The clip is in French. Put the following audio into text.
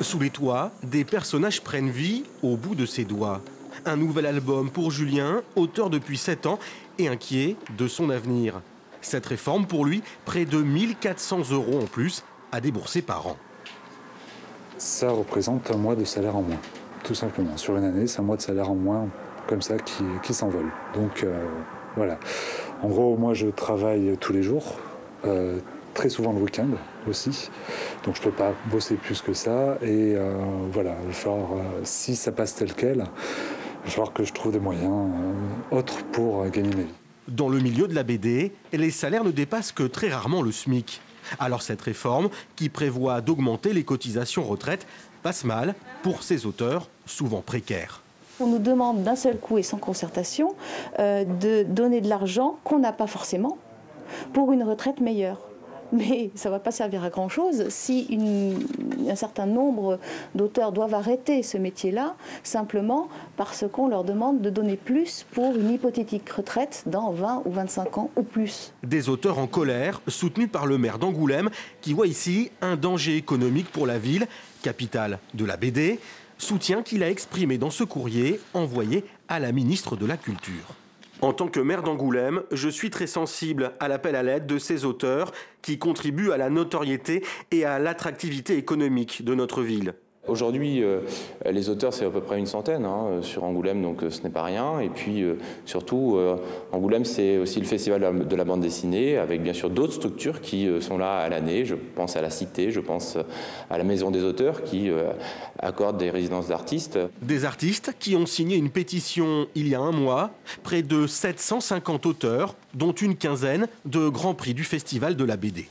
Sous les toits, des personnages prennent vie au bout de ses doigts. Un nouvel album pour Julien, auteur depuis 7 ans et inquiet de son avenir. Cette réforme, pour lui, près de 1 400 € en plus à débourser par an. Ça représente un mois de salaire en moins, tout simplement. Sur une année, c'est un mois de salaire en moins, comme ça, qui s'envole. Donc voilà. En gros, moi, je travaille tous les jours, très souvent le week-end aussi. Donc je ne peux pas bosser plus que ça. Et voilà, il va falloir, si ça passe tel quel, il va falloir que je trouve des moyens autres pour gagner ma vie. Dans le milieu de la BD, les salaires ne dépassent que très rarement le SMIC. Alors cette réforme, qui prévoit d'augmenter les cotisations retraite, passe mal pour ces auteurs souvent précaires. On nous demande d'un seul coup et sans concertation de donner de l'argent qu'on n'a pas forcément pour une retraite meilleure. Mais ça ne va pas servir à grand-chose si un certain nombre d'auteurs doivent arrêter ce métier-là, simplement parce qu'on leur demande de donner plus pour une hypothétique retraite dans 20 ou 25 ans ou plus. Des auteurs en colère, soutenus par le maire d'Angoulême, qui voit ici un danger économique pour la ville, capitale de la BD, soutien qu'il a exprimé dans ce courrier envoyé à la ministre de la Culture. En tant que maire d'Angoulême, je suis très sensible à l'appel à l'aide de ces auteurs qui contribuent à la notoriété et à l'attractivité économique de notre ville. Aujourd'hui, les auteurs, c'est à peu près une centaine sur Angoulême, donc ce n'est pas rien. Et puis surtout, Angoulême, c'est aussi le festival de la bande dessinée, avec bien sûr d'autres structures qui sont là à l'année. Je pense à la Cité, je pense à la Maison des auteurs qui accorde des résidences d'artistes. Des artistes qui ont signé une pétition il y a un mois, près de 750 auteurs, dont une quinzaine de grands prix du festival de la BD.